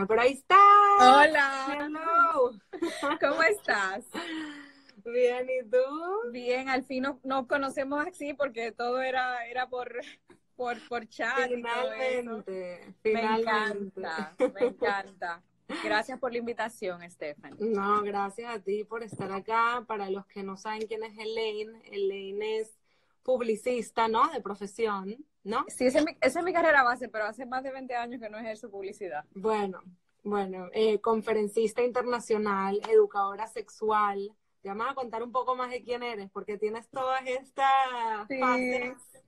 Pero ahí está. Hola, Hello. ¿cómo estás? Bien, ¿y tú? Bien, al fin nos conocemos así porque todo era por chat y todo eso. Finalmente, Me finalmente. encanta, me encanta. Gracias por la invitación, Stephanie. No, gracias a ti por estar acá. Para los que no saben quién es Elaine es publicista, ¿no? De profesión, ¿no? Sí, esa es mi carrera base, pero hace más de 20 años que no ejerzo publicidad. Bueno, conferencista internacional, educadora sexual. Te vamos a contar un poco más de quién eres, porque tienes todas estas fases, Sí,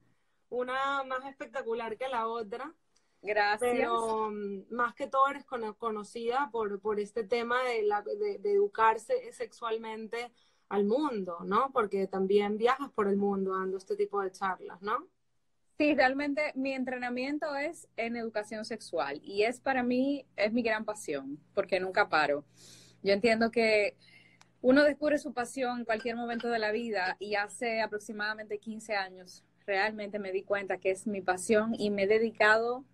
una más espectacular que la otra, gracias. pero más que todo eres conocida por este tema de educarse sexualmente al mundo, ¿no? Porque también viajas por el mundo dando este tipo de charlas, ¿no? Sí, realmente mi entrenamiento es en educación sexual y es para mí, es mi gran pasión, porque nunca paro. Yo entiendo que uno descubre su pasión en cualquier momento de la vida y hace aproximadamente 15 años realmente me di cuenta que es mi pasión y me he dedicado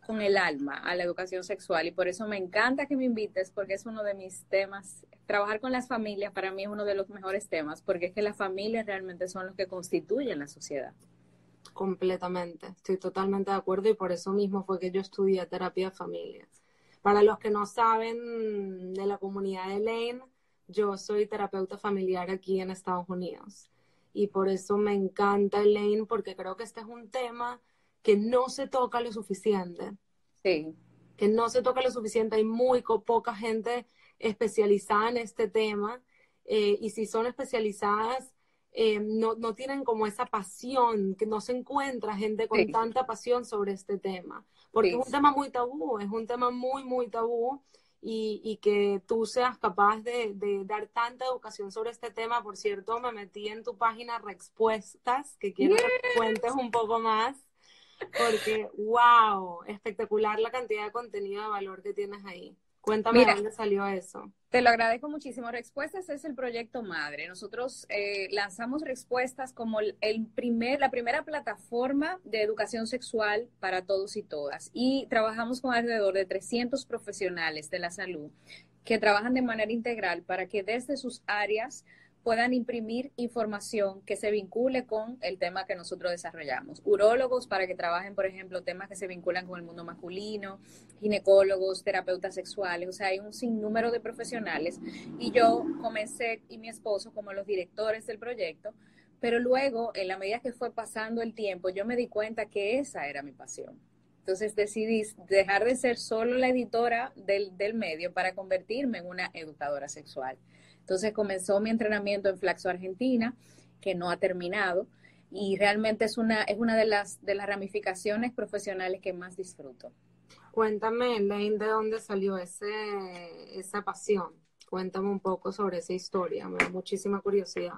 con el alma a la educación sexual y por eso me encanta que me invites porque es uno de mis temas. Trabajar con las familias para mí es uno de los mejores temas porque es que las familias realmente son los que constituyen la sociedad. Completamente, estoy totalmente de acuerdo y por eso mismo fue que yo estudié terapia de familia. Para los que no saben de la comunidad de Lane, yo soy terapeuta familiar aquí en Estados Unidos y por eso me encanta Lane porque creo que este es un tema que no se toca lo suficiente, Sí, que no se toca lo suficiente, hay muy poca gente especializada en este tema y si son especializadas no tienen como esa pasión, que no se encuentra gente con sí, tanta pasión sobre este tema, porque sí. es un tema muy tabú, es un tema muy, muy tabú y que tú seas capaz de dar tanta educación sobre este tema. Por cierto, me metí en tu página Respuestas, que quiero que me Yeah. cuentes un poco más porque, wow, espectacular la cantidad de contenido de valor que tienes ahí. Cuéntame de Mira, dónde salió eso. te lo agradezco muchísimo. Respuestas es el proyecto madre. Nosotros lanzamos Respuestas como la primera plataforma de educación sexual para todos y todas. Y trabajamos con alrededor de 300 profesionales de la salud que trabajan de manera integral para que desde sus áreas puedan imprimir información que se vincule con el tema que nosotros desarrollamos. Urólogos para que trabajen, por ejemplo, temas que se vinculan con el mundo masculino, ginecólogos, terapeutas sexuales, o sea, hay un sinnúmero de profesionales y yo comencé y mi esposo como los directores del proyecto, pero luego, en la medida que fue pasando el tiempo, yo me di cuenta que esa era mi pasión. Entonces decidí dejar de ser solo la editora del medio para convertirme en una educadora sexual. Entonces comenzó mi entrenamiento en Flaxo Argentina, que no ha terminado, y realmente es una de las ramificaciones profesionales que más disfruto. Cuéntame, Elaine, de dónde salió esa pasión. Cuéntame un poco sobre esa historia, me da muchísima curiosidad.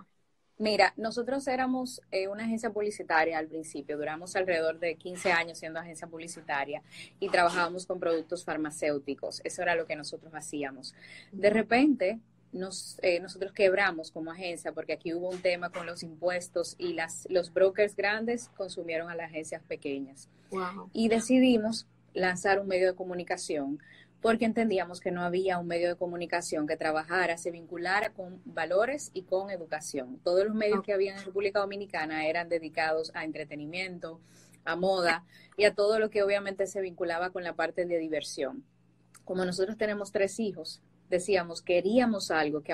Mira, nosotros éramos una agencia publicitaria al principio, duramos alrededor de 15 años siendo agencia publicitaria y trabajábamos con productos farmacéuticos, eso era lo que nosotros hacíamos. De repente, nosotros quebramos como agencia porque aquí hubo un tema con los impuestos y los brokers grandes consumieron a las agencias pequeñas Wow. y decidimos lanzar un medio de comunicación porque entendíamos que no había un medio de comunicación que trabajara, se vinculara con valores y con educación. Todos los medios que había en República Dominicana eran dedicados a entretenimiento, a moda y a todo lo que obviamente se vinculaba con la parte de diversión. Como nosotros tenemos 3 hijos, decíamos, queríamos algo que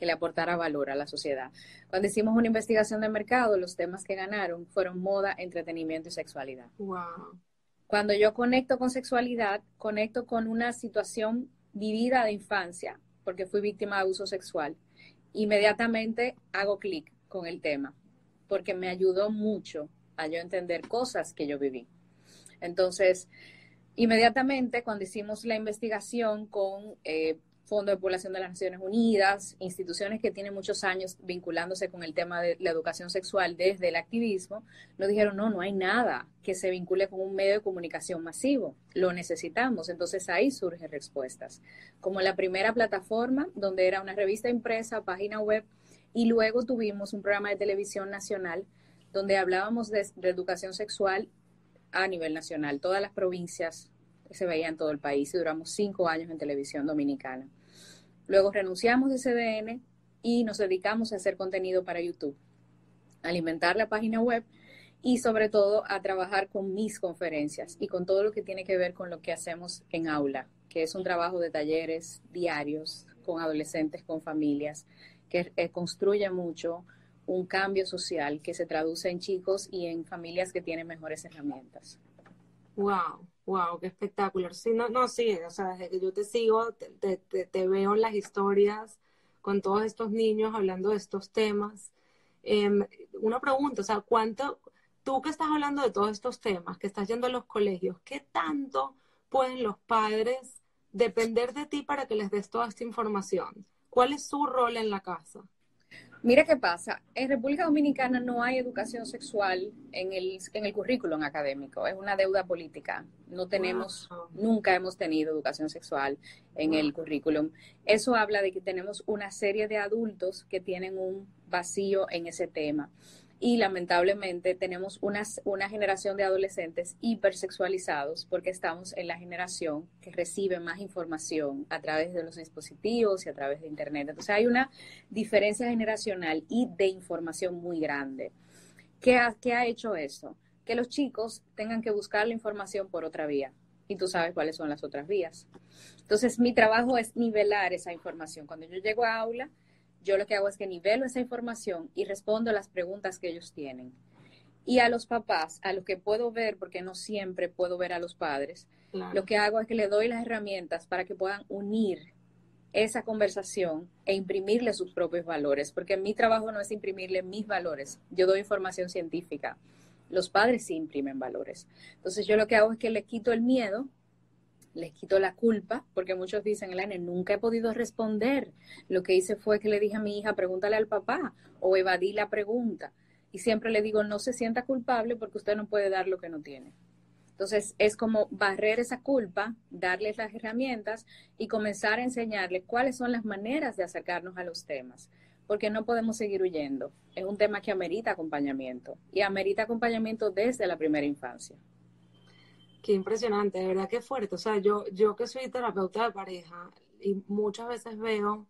le aportara valor a la sociedad. Cuando hicimos una investigación de mercado, los temas que ganaron fueron moda, entretenimiento y sexualidad. Wow. Cuando yo conecto con sexualidad, conecto con una situación vivida de infancia, porque fui víctima de abuso sexual. Inmediatamente hago clic con el tema, porque me ayudó mucho a yo entender cosas que yo viví. Entonces, inmediatamente, cuando hicimos la investigación con Fondo de Población de las Naciones Unidas, instituciones que tienen muchos años vinculándose con el tema de la educación sexual desde el activismo, nos dijeron, no, no hay nada que se vincule con un medio de comunicación masivo, lo necesitamos. Entonces ahí surgen Respuestas, como la primera plataforma donde era una revista impresa, página web, y luego tuvimos un programa de televisión nacional donde hablábamos de educación sexual a nivel nacional. Todas las provincias se veía en todo el país y duramos 5 años en televisión dominicana. Luego renunciamos de CDN y nos dedicamos a hacer contenido para YouTube, alimentar la página web y sobre todo a trabajar con mis conferencias y con todo lo que tiene que ver con lo que hacemos en aula, que es un trabajo de talleres diarios con adolescentes, con familias, que construye mucho un cambio social que se traduce en chicos y en familias que tienen mejores herramientas. Wow, wow, qué espectacular. Sí, no, sí, o sea, desde que yo te sigo, te veo en las historias con todos estos niños hablando de estos temas. Una pregunta, o sea, tú que estás hablando de todos estos temas, que estás yendo a los colegios, ¿qué tanto pueden los padres depender de ti para que les des toda esta información? ¿Cuál es su rol en la casa? Mira qué pasa, en República Dominicana no hay educación sexual en el currículum académico, es una deuda política. No tenemos, Wow, nunca hemos tenido educación sexual en wow. el currículum. Eso habla de que tenemos una serie de adultos que tienen un vacío en ese tema. Y lamentablemente tenemos una generación de adolescentes hipersexualizados porque estamos en la generación que recibe más información a través de los dispositivos y a través de Internet. Entonces hay una diferencia generacional y de información muy grande. ¿Qué ha hecho eso? Que los chicos tengan que buscar la información por otra vía. Y tú sabes cuáles son las otras vías. Entonces mi trabajo es nivelar esa información. Cuando yo llego a aula, yo lo que hago es que nivelo esa información y respondo las preguntas que ellos tienen. Y a los papás, a los que puedo ver, porque no siempre puedo ver a los padres, lo Claro. que hago es que le doy las herramientas para que puedan unir esa conversación e imprimirle sus propios valores, porque mi trabajo no es imprimirle mis valores, yo doy información científica, los padres sí imprimen valores. Entonces yo lo que hago es que le quito el miedo, les quito la culpa, porque muchos dicen, Elaine, nunca he podido responder. Lo que hice fue que le dije a mi hija, pregúntale al papá, o evadí la pregunta. Y siempre le digo, no se sienta culpable porque usted no puede dar lo que no tiene. Entonces, es como barrer esa culpa, darles las herramientas y comenzar a enseñarles cuáles son las maneras de acercarnos a los temas, porque no podemos seguir huyendo. Es un tema que amerita acompañamiento y amerita acompañamiento desde la primera infancia. Qué impresionante, de verdad que fuerte. O sea, yo que soy terapeuta de pareja y muchas veces veo,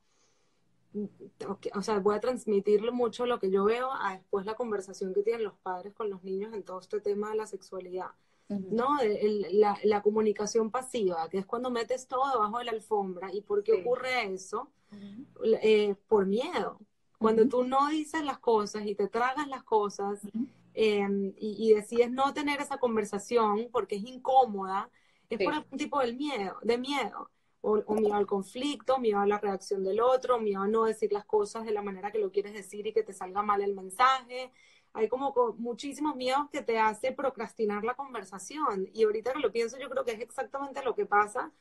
o sea, voy a transmitirle mucho lo que yo veo a después la conversación que tienen los padres con los niños en todo este tema de la sexualidad, Uh-huh. ¿no? La comunicación pasiva, que es cuando metes todo debajo de la alfombra. ¿Y por qué Sí. ocurre eso? Uh-huh. Por miedo. Cuando Uh-huh. tú no dices las cosas y te tragas las cosas Uh-huh. y decides no tener esa conversación porque es incómoda, es por Sí. algún tipo de miedo. O miedo al conflicto, miedo a la reacción del otro, miedo a no decir las cosas de la manera que lo quieres decir y que te salga mal el mensaje. Hay como muchísimos miedos que te hace procrastinar la conversación. Y ahorita que lo pienso, yo creo que es exactamente lo que pasa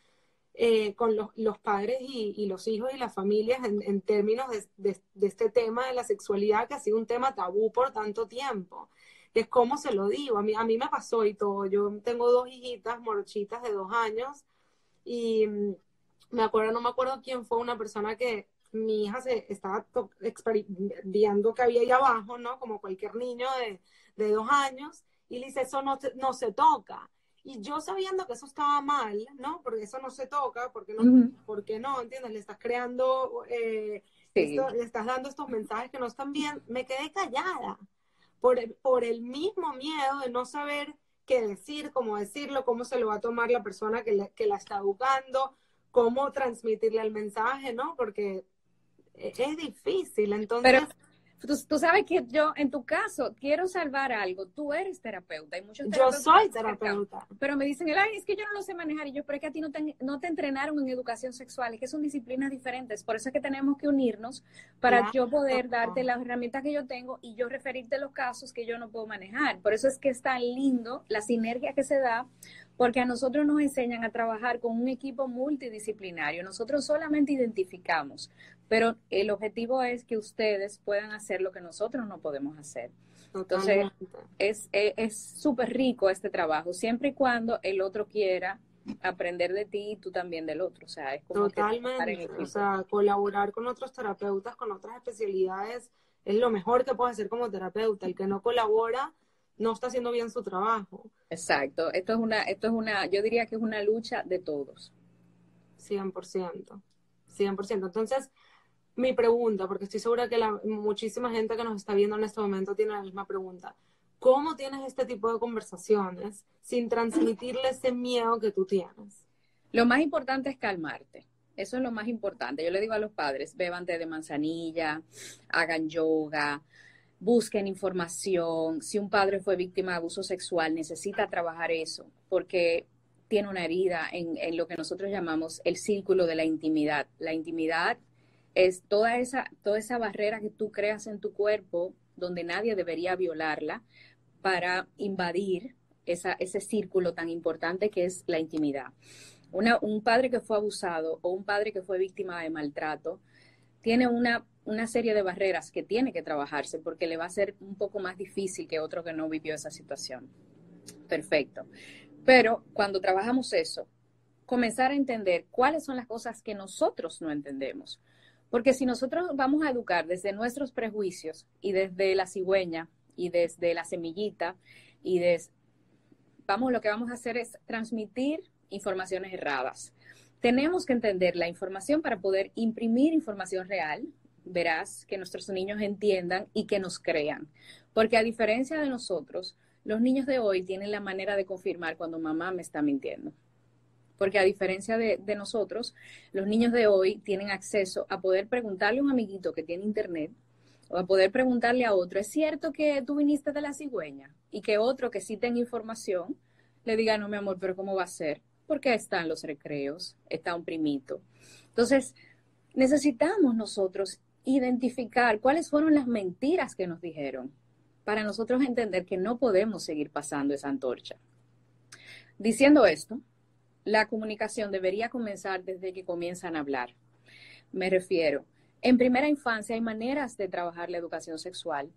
con los padres y los hijos y las familias en términos de este tema de la sexualidad que ha sido un tema tabú por tanto tiempo. Que es como se lo digo, a mí me pasó y todo. Yo tengo dos hijitas morochitas de 2 años y no me acuerdo quién fue una persona que mi hija se estaba viendo que había ahí abajo, ¿no? Como cualquier niño de 2 años, y le dice, eso no se toca. Y yo sabiendo que eso estaba mal, ¿no? Porque eso no se toca, Uh-huh. porque no, ¿entiendes? Le estás creando, Sí. le estás dando estos mensajes que no están bien, me quedé callada por el mismo miedo de no saber qué decir, cómo decirlo, cómo se lo va a tomar la persona que la está educando, cómo transmitirle el mensaje, ¿no? Porque es difícil. Pero Entonces, tú sabes que yo, en tu caso, quiero salvar algo. Tú eres terapeuta, hay muchos yo terapeutas que soy se acercan, terapeuta. pero me dicen, es que yo no lo sé manejar. Y yo, pero es que a ti no te entrenaron en educación sexual, es que son disciplinas diferentes. Por eso es que tenemos que unirnos para Claro. yo poder darte las herramientas que yo tengo y yo referirte los casos que yo no puedo manejar. Por eso es que es tan lindo la sinergia que se da, porque a nosotros nos enseñan a trabajar con un equipo multidisciplinario. Nosotros solamente identificamos, pero el objetivo es que ustedes puedan hacer lo que nosotros no podemos hacer. Entonces, Totalmente. es súper rico este trabajo, siempre y cuando el otro quiera aprender de ti y tú también del otro. O sea, es como que trabajar en Totalmente. O equipo. sea, colaborar con otros terapeutas, con otras especialidades, es lo mejor que puedes hacer como terapeuta. El que no colabora no está haciendo bien su trabajo. Exacto. Yo diría que es una lucha de todos. 100%. 100%. Entonces, mi pregunta, porque estoy segura que muchísima gente que nos está viendo en este momento tiene la misma pregunta. ¿Cómo tienes este tipo de conversaciones sin transmitirle ese miedo que tú tienes? Lo más importante es calmarte. Eso es lo más importante. Yo le digo a los padres, beban té de manzanilla, hagan yoga, busquen información. Si un padre fue víctima de abuso sexual, necesita trabajar eso, porque tiene una herida en lo que nosotros llamamos el círculo de la intimidad. La intimidad es toda esa barrera que tú creas en tu cuerpo, donde nadie debería violarla, para invadir ese círculo tan importante que es la intimidad. Un padre que fue abusado o un padre que fue víctima de maltrato tiene una serie de barreras que tiene que trabajarse porque le va a ser un poco más difícil que otro que no vivió esa situación. Perfecto. Pero cuando trabajamos eso, comenzar a entender cuáles son las cosas que nosotros no entendemos. Porque si nosotros vamos a educar desde nuestros prejuicios y desde la cigüeña y desde la semillita y lo que vamos a hacer es transmitir informaciones erradas. Tenemos que entender la información para poder imprimir información real, veraz, que nuestros niños entiendan y que nos crean. Porque a diferencia de nosotros, los niños de hoy tienen la manera de confirmar cuando mamá me está mintiendo. Porque a diferencia de nosotros, los niños de hoy tienen acceso a poder preguntarle a un amiguito que tiene internet o a poder preguntarle a otro, ¿es cierto que tú viniste de la cigüeña? Y que otro que sí tenga información le diga, no, mi amor, pero ¿cómo va a ser? Porque están los recreos, está un primito. Entonces, necesitamos nosotros identificar cuáles fueron las mentiras que nos dijeron para nosotros entender que no podemos seguir pasando esa antorcha. Diciendo esto, la comunicación debería comenzar desde que comienzan a hablar. Me refiero, en primera infancia hay maneras de trabajar la educación sexual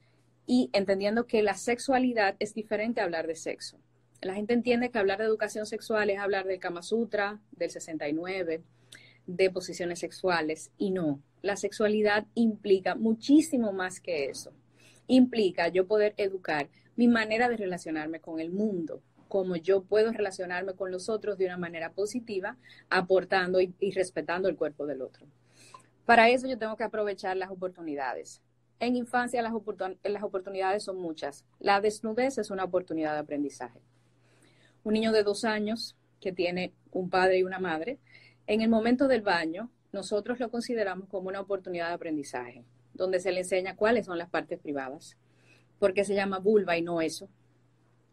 y entendiendo que la sexualidad es diferente a hablar de sexo. La gente entiende que hablar de educación sexual es hablar del Kama Sutra, del 69, de posiciones sexuales, y no. La sexualidad implica muchísimo más que eso. Implica yo poder educar mi manera de relacionarme con el mundo, cómo yo puedo relacionarme con los otros de una manera positiva, aportando y respetando el cuerpo del otro. Para eso yo tengo que aprovechar las oportunidades. En infancia las oportunidades son muchas. La desnudez es una oportunidad de aprendizaje. Un niño de 2 años que tiene un padre y una madre, en el momento del baño, nosotros lo consideramos como una oportunidad de aprendizaje, donde se le enseña cuáles son las partes privadas, por qué se llama vulva y no eso,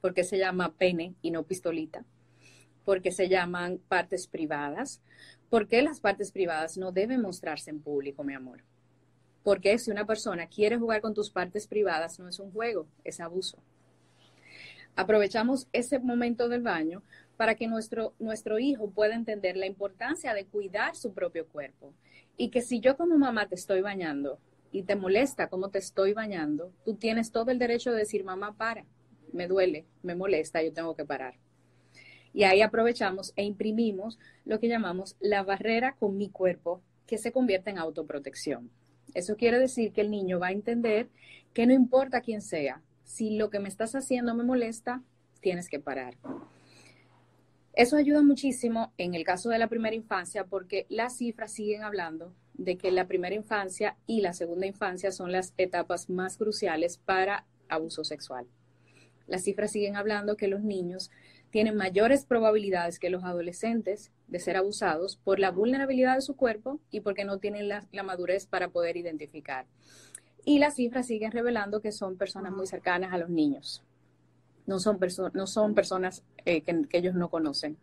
por qué se llama pene y no pistolita, por qué se llaman partes privadas, por qué las partes privadas no deben mostrarse en público, mi amor. Porque si una persona quiere jugar con tus partes privadas, no es un juego, es abuso. Aprovechamos ese momento del baño para que nuestro hijo pueda entender la importancia de cuidar su propio cuerpo. Y que si yo como mamá te estoy bañando y te molesta cómo te estoy bañando, tú tienes todo el derecho de decir, mamá, para, me duele, me molesta, yo tengo que parar. Y ahí aprovechamos e imprimimos lo que llamamos la barrera con mi cuerpo, que se convierte en autoprotección. Eso quiere decir que el niño va a entender que no importa quién sea, si lo que me estás haciendo me molesta, tienes que parar. Eso ayuda muchísimo en el caso de la primera infancia porque las cifras siguen hablando de que la primera infancia y la segunda infancia son las etapas más cruciales para abuso sexual. Las cifras siguen hablando que los niños tienen mayores probabilidades que los adolescentes de ser abusados por la vulnerabilidad de su cuerpo y porque no tienen la madurez para poder identificar. Y las cifras siguen revelando que son personas muy cercanas a los niños. No son personas que ellos no conocen.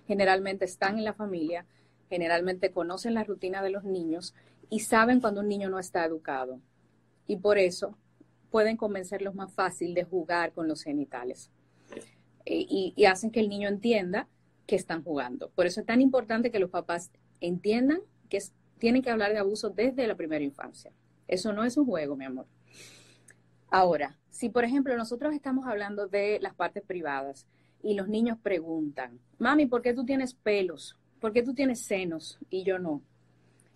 Generalmente están en la familia, generalmente conocen la rutina de los niños y saben cuando un niño no está educado. Y por eso pueden convencerlos más fácil de jugar con los genitales. Y hacen que el niño entienda que están jugando. Por eso es tan importante que los papás entiendan que tienen que hablar de abuso desde la primera infancia. Eso no es un juego, mi amor. Ahora, si por ejemplo nosotros estamos hablando de las partes privadas y los niños preguntan, mami, ¿por qué tú tienes pelos? ¿Por qué tú tienes senos y yo no?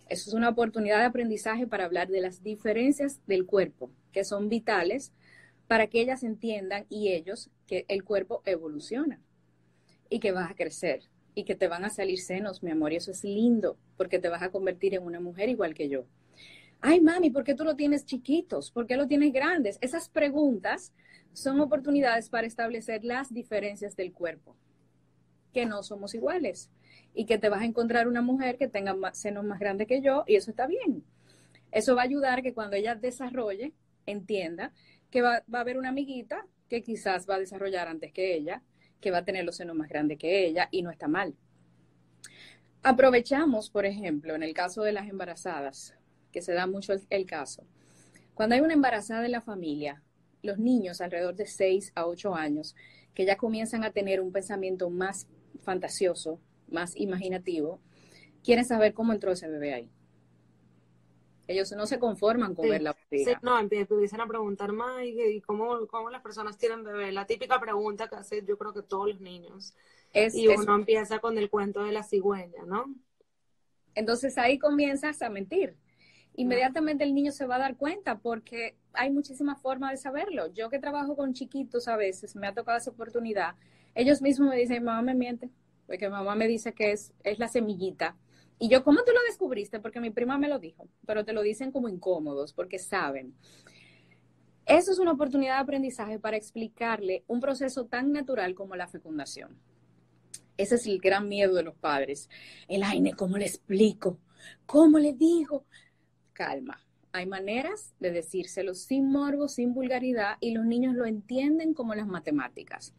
Eso es una oportunidad de aprendizaje para hablar de las diferencias del cuerpo, que son vitales para que ellas entiendan y ellos que el cuerpo evoluciona y que vas a crecer y que te van a salir senos, mi amor, y eso es lindo porque te vas a convertir en una mujer igual que yo. Ay, mami, ¿por qué tú lo tienes chiquitos? ¿Por qué lo tienes grandes? Esas preguntas son oportunidades para establecer las diferencias del cuerpo, que no somos iguales y que te vas a encontrar una mujer que tenga senos más grandes que yo y eso está bien. Eso va a ayudar que cuando ella desarrolle, entienda que va a haber una amiguita que quizás va a desarrollar antes que ella, que va a tener los senos más grandes que ella y no está mal. Aprovechamos, por ejemplo, en el caso de las embarazadas, que se da mucho el caso. Cuando hay una embarazada en la familia, los niños alrededor de 6 a 8 años, que ya comienzan a tener un pensamiento más fantasioso, más imaginativo, quieren saber cómo entró ese bebé ahí. Ellos no se conforman con ver la Sí, barriga. no, empiezan a preguntar más y cómo las personas tienen bebé. La típica pregunta que hacen yo creo que todos los niños. Es, Y es, uno empieza con el cuento de la cigüeña, ¿no? entonces ahí comienzas a mentir. Claro. Inmediatamente el niño se va a dar cuenta porque hay muchísimas formas de saberlo. Yo que trabajo con chiquitos a veces, me ha tocado esa oportunidad. Ellos mismos me dicen, mamá me miente, porque mamá me dice que es la semillita. Y yo, ¿cómo tú lo descubriste? Porque mi prima me lo dijo, pero te lo dicen como incómodos porque saben. Eso es una oportunidad de aprendizaje para explicarle un proceso tan natural como la fecundación. Ese es el gran miedo de los padres. El AINE, ¿cómo le explico? ¿Cómo le digo? Calma. Hay maneras de decírselo sin morbo, sin vulgaridad, y los niños lo entienden como las matemáticas.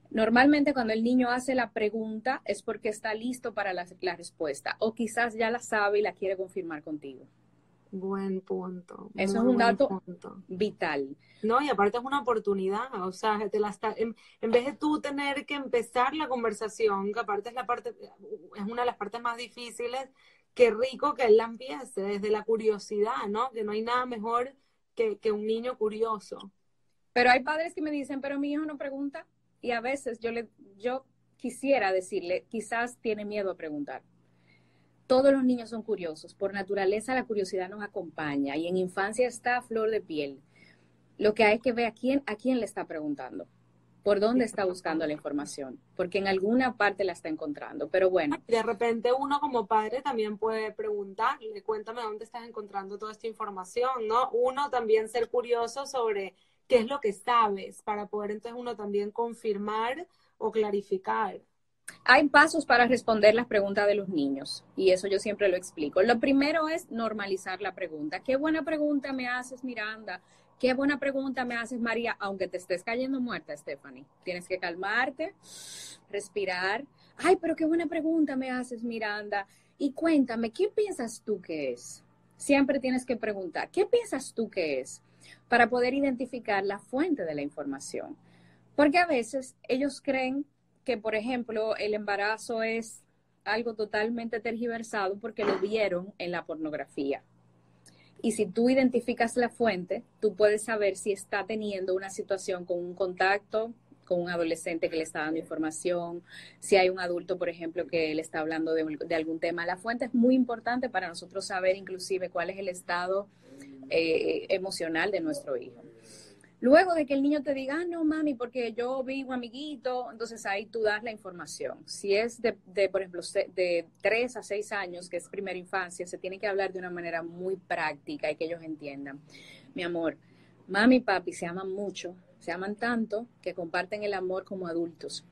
Normalmente cuando el niño hace la pregunta es porque está listo para la respuesta, o quizás ya la sabe y la quiere confirmar contigo. Buen punto, Eso es muy un buen dato punto. vital. No, y aparte es una oportunidad, o sea, en vez de tú tener que empezar la conversación, que aparte es una de las partes más difíciles, qué rico que él la empiece desde la curiosidad, ¿no? Que no hay nada mejor que un niño curioso. Pero hay padres que me dicen, pero mi hijo no pregunta, y a veces yo quisiera decirle, quizás tiene miedo a preguntar. Todos los niños son curiosos. Por naturaleza la curiosidad nos acompaña y en infancia está a flor de piel. Lo que hay que ver a quién le está preguntando, por dónde está buscando la información, porque en alguna parte la está encontrando. Pero bueno, De repente uno como padre también puede preguntarle, cuéntame dónde estás encontrando toda esta información, ¿no? Uno también ser curioso sobre qué es lo que sabes para poder entonces uno también confirmar o clarificar. hay pasos para responder las preguntas de los niños y eso yo siempre lo explico. Lo primero es normalizar la pregunta. Qué buena pregunta me haces, Miranda. Qué buena pregunta me haces, María, aunque te estés cayendo muerta, Stephanie. Tienes que calmarte, respirar. Ay, pero qué buena pregunta me haces, Miranda. Y cuéntame, ¿qué piensas tú que es? Siempre tienes que preguntar, ¿qué piensas tú que es? Para poder identificar la fuente de la información. Porque a veces ellos creen que, por ejemplo, el embarazo es algo totalmente tergiversado porque lo vieron en la pornografía. Y si tú identificas la fuente, tú puedes saber si está teniendo una situación con un contacto con un adolescente que le está dando información, si hay un adulto, por ejemplo, que le está hablando de algún tema. La fuente es muy importante para nosotros saber inclusive cuál es el estado emocional de nuestro hijo. Luego de que el niño te diga, ah, no, mami, porque yo vi un amiguito, entonces ahí tú das la información. Si es por ejemplo, de 3 a 6 años, que es primera infancia, se tiene que hablar de una manera muy práctica y que ellos entiendan. Mi amor, mami y papi se aman mucho, se aman tanto que comparten el amor como adultos.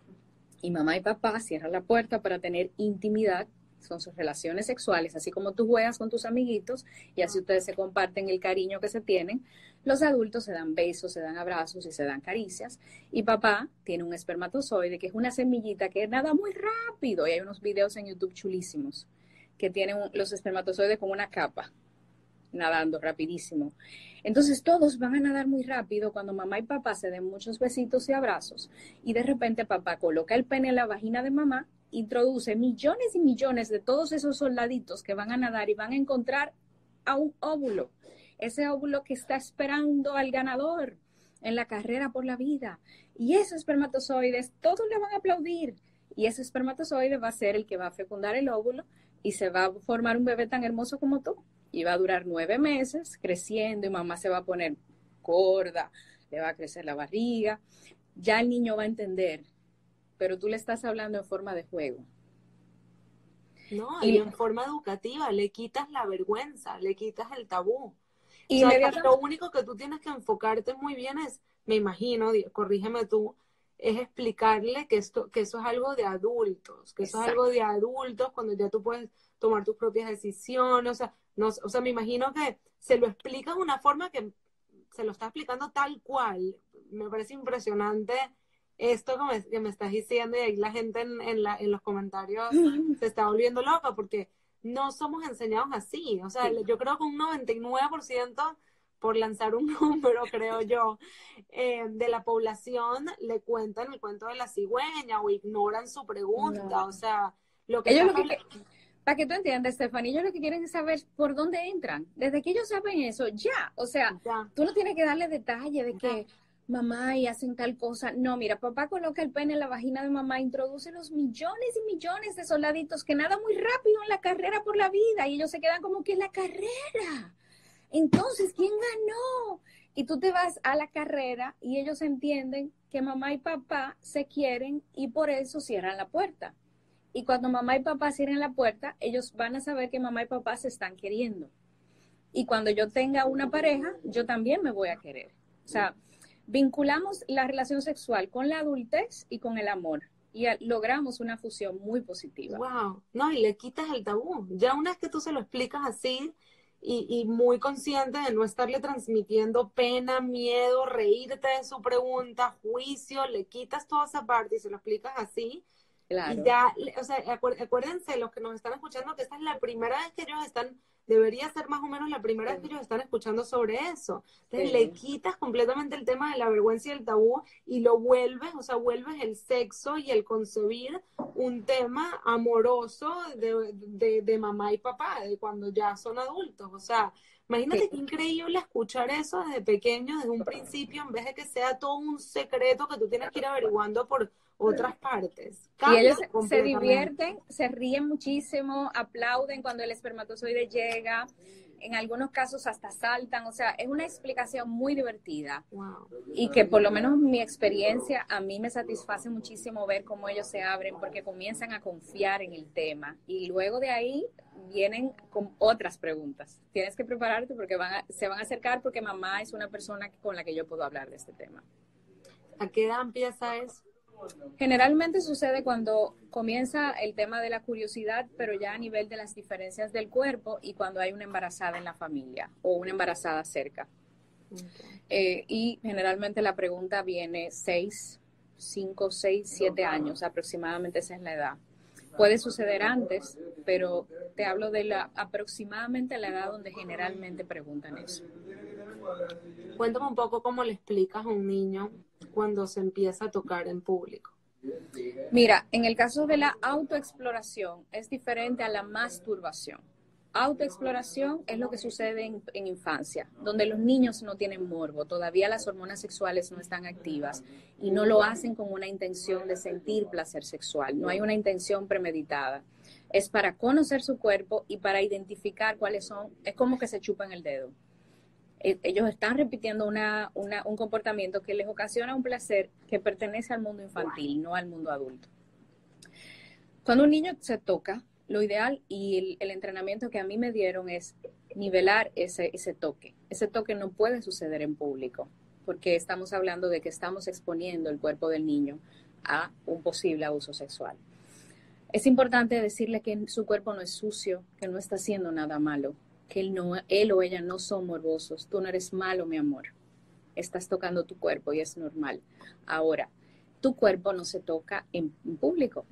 Y mamá y papá cierran la puerta para tener intimidad, son sus relaciones sexuales, así como tú juegas con tus amiguitos y así ustedes se comparten el cariño que se tienen. Los adultos se dan besos, se dan abrazos y se dan caricias. Y papá tiene un espermatozoide que es una semillita que nada muy rápido. Y hay unos videos en YouTube chulísimos que tienen los espermatozoides con una capa nadando rapidísimo. Entonces todos van a nadar muy rápido cuando mamá y papá se den muchos besitos y abrazos y de repente papá coloca el pene en la vagina de mamá, introduce millones y millones de todos esos soldaditos que van a nadar y van a encontrar a un óvulo, ese óvulo que está esperando al ganador en la carrera por la vida. Y esos espermatozoides, todos le van a aplaudir. Y ese espermatozoide va a ser el que va a fecundar el óvulo y se va a formar un bebé tan hermoso como tú. Y va a durar 9 meses creciendo y mamá se va a poner gorda, le va a crecer la barriga, ya el niño va a entender, pero tú le estás hablando en forma de juego. No, y en forma educativa, le quitas la vergüenza, le quitas el tabú. O sea, lo único que tú tienes que enfocarte muy bien es, me imagino, corrígeme tú, es explicarle que eso es algo de adultos, que eso es algo de adultos cuando ya tú puedes tomar tus propias decisiones. O sea, no, o sea, me imagino que se lo explicas de una forma que se lo está explicando tal cual. Me parece impresionante esto que me estás diciendo, y ahí la gente en los comentarios se está volviendo loca porque no somos enseñados así. O sea, yo creo que un 99%, por lanzar un número, creo yo, de la población le cuentan el cuento de la cigüeña o ignoran su pregunta. No. O sea, lo que ellos para que tú entiendas, Stephanie, ellos lo que quieren es saber por dónde entran. Desde que ellos saben eso, ya. O sea, tú no tienes que darle detalle de que mamá y hacen tal cosa. No, mira, papá coloca el pene en la vagina de mamá, introduce los millones y millones de soldaditos que nadan muy rápido en la carrera por la vida y ellos se quedan como que en la carrera. Entonces, ¿quién ganó? Y tú te vas a la carrera y ellos entienden que mamá y papá se quieren y por eso cierran la puerta. Y cuando mamá y papá cierren la puerta, ellos van a saber que mamá y papá se están queriendo. Y cuando yo tenga una pareja, yo también me voy a querer. O sea, vinculamos la relación sexual con la adultez y con el amor. Y logramos una fusión muy positiva. Wow, no, y le quitas el tabú. Ya una vez que tú se lo explicas así y muy consciente de no estarle transmitiendo pena, miedo, reírte de su pregunta, juicio, le quitas toda esa parte y se lo explicas así. Claro. Y ya, o sea, acuérdense los que nos están escuchando que esta es la primera vez que ellos debería ser más o menos la primera vez que ellos están escuchando sobre eso. Entonces le quitas completamente el tema de la vergüenza y el tabú y lo vuelves, o sea, vuelves el sexo y el concebir un tema amoroso de mamá y papá, de cuando ya son adultos. O sea, imagínate qué increíble escuchar eso desde pequeño, desde un principio, en vez de que sea todo un secreto que tú tienes que ir averiguando por otras partes. Y ellos se divierten, se ríen muchísimo, aplauden cuando el espermatozoide llega, en algunos casos hasta saltan. O sea, es una explicación muy divertida. Wow. Y que por lo menos mi experiencia a mí me satisface muchísimo ver cómo ellos se abren porque comienzan a confiar en el tema y luego de ahí vienen con otras preguntas. Tienes que prepararte porque se van a acercar porque mamá es una persona con la que yo puedo hablar de este tema. ¿A qué edad empieza eso? Generalmente sucede cuando comienza el tema de la curiosidad, pero ya a nivel de las diferencias del cuerpo y cuando hay una embarazada en la familia o una embarazada cerca. Okay. Y generalmente la pregunta viene 5, 6, 7 años, aproximadamente esa es la edad. Puede suceder antes, pero te hablo de aproximadamente la edad donde generalmente preguntan eso. Cuéntame un poco cómo le explicas a un niño cuando se empieza a tocar en público. Mira, en el caso de la autoexploración es diferente a la masturbación. Autoexploración es lo que sucede en infancia, donde los niños no tienen morbo, todavía las hormonas sexuales no están activas y no lo hacen con una intención de sentir placer sexual, no hay una intención premeditada. Es para conocer su cuerpo y para identificar cuáles son, es como que se chupan el dedo. Ellos están repitiendo un comportamiento que les ocasiona un placer que pertenece al mundo infantil, no al mundo adulto. Cuando un niño se toca, lo ideal y el entrenamiento que a mí me dieron es nivelar ese toque. Ese toque no puede suceder en público, porque estamos hablando de que estamos exponiendo el cuerpo del niño a un posible abuso sexual. Es importante decirle que su cuerpo no es sucio, que no está haciendo nada malo, que él o ella no son morbosos. Tú no eres malo, mi amor. Estás tocando tu cuerpo y es normal. Ahora, tu cuerpo no se toca en público.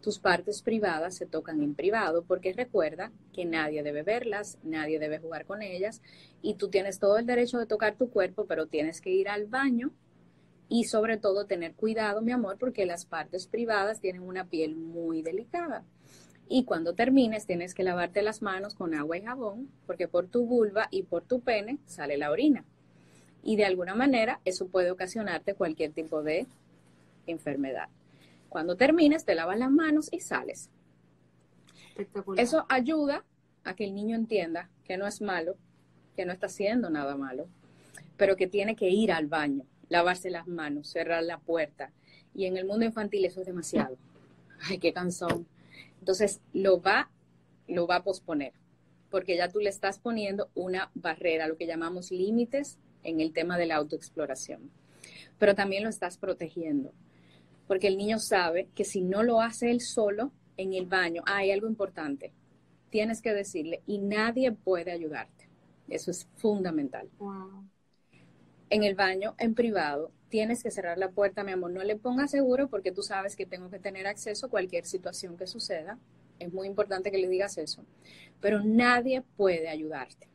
Tus partes privadas se tocan en privado porque recuerda que nadie debe verlas, nadie debe jugar con ellas y tú tienes todo el derecho de tocar tu cuerpo, pero tienes que ir al baño y sobre todo tener cuidado, mi amor, porque las partes privadas tienen una piel muy delicada. Y cuando termines tienes que lavarte las manos con agua y jabón porque por tu vulva y por tu pene sale la orina. Y de alguna manera eso puede ocasionarte cualquier tipo de enfermedad. Cuando termines te lavas las manos y sales. Espectacular. Eso ayuda a que el niño entienda que no es malo, que no está haciendo nada malo. pero que tiene que ir al baño, lavarse las manos, cerrar la puerta. Y en el mundo infantil eso es demasiado. Ay, qué cansón. Entonces lo va a posponer, porque ya tú le estás poniendo una barrera, lo que llamamos límites en el tema de la autoexploración. Pero también lo estás protegiendo, porque el niño sabe que si no lo hace él solo en el baño, hay algo importante, tienes que decirle, y nadie puede ayudarte. Eso es fundamental. Wow. En el baño, en privado, tienes que cerrar la puerta, mi amor, no le pongas seguro porque tú sabes que tengo que tener acceso a cualquier situación que suceda. Es muy importante que le digas eso. Pero nadie puede ayudarte,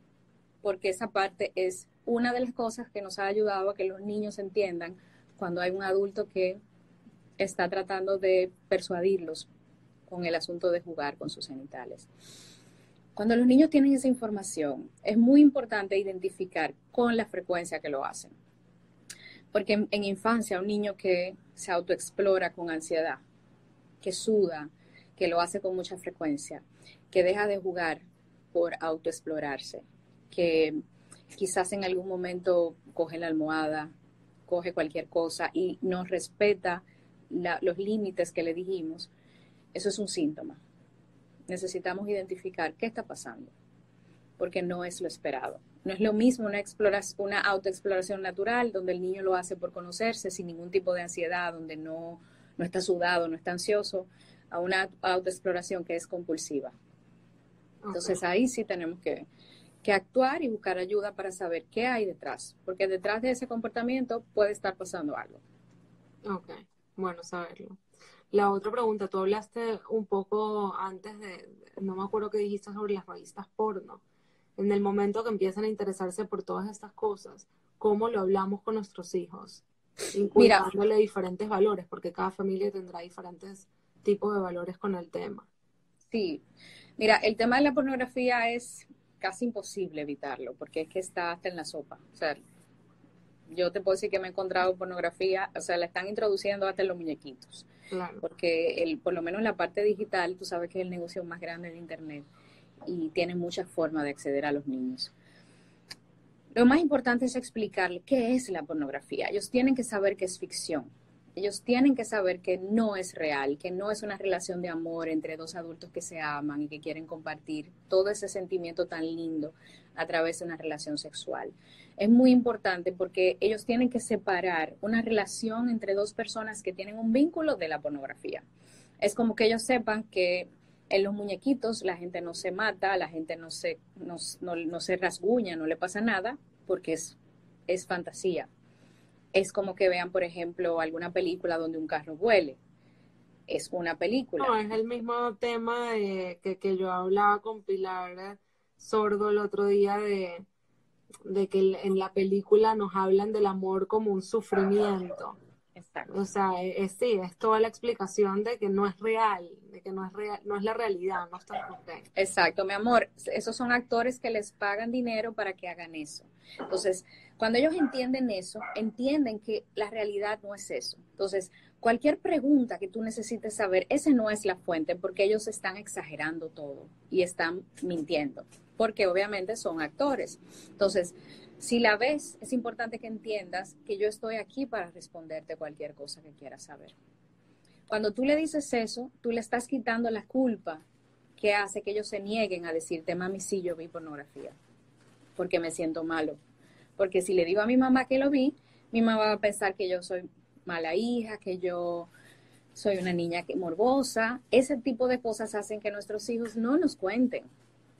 porque esa parte es una de las cosas que nos ha ayudado a que los niños entiendan cuando hay un adulto que está tratando de persuadirlos con el asunto de jugar con sus genitales. Cuando los niños tienen esa información, es muy importante identificar con la frecuencia que lo hacen. Porque en infancia, un niño que se autoexplora con ansiedad, que suda, que lo hace con mucha frecuencia, que deja de jugar por autoexplorarse, que quizás en algún momento coge la almohada, coge cualquier cosa y no respeta los límites que le dijimos, eso es un síntoma. Necesitamos identificar qué está pasando, porque no es lo esperado. No es lo mismo una autoexploración natural, donde el niño lo hace por conocerse, sin ningún tipo de ansiedad, donde no está sudado, no está ansioso, a una autoexploración que es compulsiva. Entonces ahí sí tenemos que actuar y buscar ayuda para saber qué hay detrás, porque detrás de ese comportamiento puede estar pasando algo. Ok, bueno saberlo. La otra pregunta, tú hablaste un poco antes no me acuerdo qué dijiste sobre las revistas porno. En el momento que empiezan a interesarse por todas estas cosas, ¿cómo lo hablamos con nuestros hijos? Inculcándole diferentes valores, porque cada familia tendrá diferentes tipos de valores con el tema. Sí, mira, el tema de la pornografía es casi imposible evitarlo, porque es que está hasta en la sopa. O sea, yo te puedo decir que me he encontrado pornografía, o sea, la están introduciendo hasta en los muñequitos. Claro. Porque por lo menos en la parte digital, tú sabes que es el negocio más grande de Internet y tiene muchas formas de acceder a los niños. Lo más importante es explicarle qué es la pornografía. Ellos tienen que saber que es ficción. Ellos tienen que saber que no es real, que no es una relación de amor entre dos adultos que se aman y que quieren compartir todo ese sentimiento tan lindo a través de una relación sexual. Es muy importante porque ellos tienen que separar una relación entre dos personas que tienen un vínculo de la pornografía. Es como que ellos sepan que en los muñequitos la gente no se mata, la gente no se rasguña, no le pasa nada, porque es fantasía. Es como que vean, por ejemplo, alguna película donde un carro vuele. Es una película. No, es el mismo tema que yo hablaba con Pilar Sordo el otro día de que en la película nos hablan del amor como un sufrimiento. Exacto. O sea, sí, es toda la explicación de que no es real, de que no es la realidad, no está okay. Exacto, mi amor, esos son actores que les pagan dinero para que hagan eso. Entonces, cuando ellos entienden eso, entienden que la realidad no es eso. Entonces, cualquier pregunta que tú necesites saber, esa no es la fuente, porque ellos están exagerando todo y están mintiendo, porque obviamente son actores. Entonces, si la ves, es importante que entiendas que yo estoy aquí para responderte cualquier cosa que quieras saber. Cuando tú le dices eso, tú le estás quitando la culpa que hace que ellos se nieguen a decirte, mami, sí, yo vi pornografía, porque me siento malo. Porque si le digo a mi mamá que lo vi, mi mamá va a pensar que yo soy mala hija, que yo soy una niña morbosa. Ese tipo de cosas hacen que nuestros hijos no nos cuenten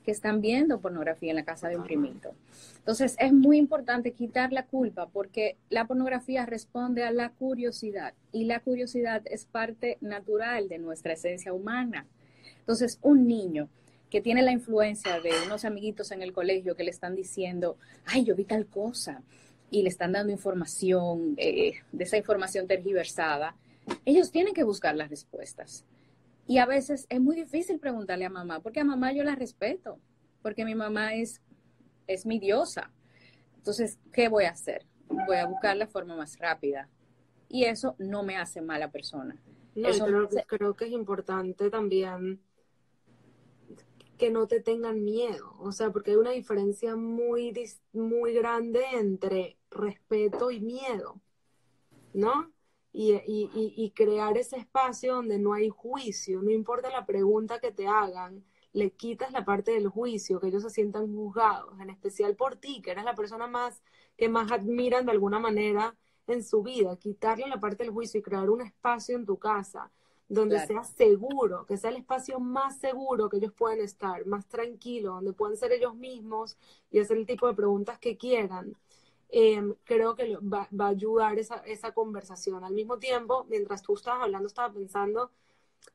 que están viendo pornografía en la casa de un primito. Entonces, es muy importante quitar la culpa porque la pornografía responde a la curiosidad y la curiosidad es parte natural de nuestra esencia humana. Entonces, un niño que tiene la influencia de unos amiguitos en el colegio que le están diciendo, ay, yo vi tal cosa, y le están dando información, de esa información tergiversada, ellos tienen que buscar las respuestas. Y a veces es muy difícil preguntarle a mamá, porque a mamá yo la respeto, porque mi mamá es mi diosa. Entonces, ¿qué voy a hacer? Voy a buscar la forma más rápida. Y eso no me hace mala persona. No, eso creo que es importante también que no te tengan miedo, o sea, porque hay una diferencia muy grande entre respeto y miedo, ¿no? Y crear ese espacio donde no hay juicio, no importa la pregunta que te hagan, le quitas la parte del juicio, que ellos se sientan juzgados, en especial por ti, que eres la persona que más admiran de alguna manera en su vida, quitarle la parte del juicio y crear un espacio en tu casa donde Claro. sea seguro, que sea el espacio más seguro que ellos puedan estar, más tranquilo, donde puedan ser ellos mismos y hacer el tipo de preguntas que quieran. Creo que va a ayudar esa conversación. Al mismo tiempo, mientras tú estabas hablando, estaba pensando,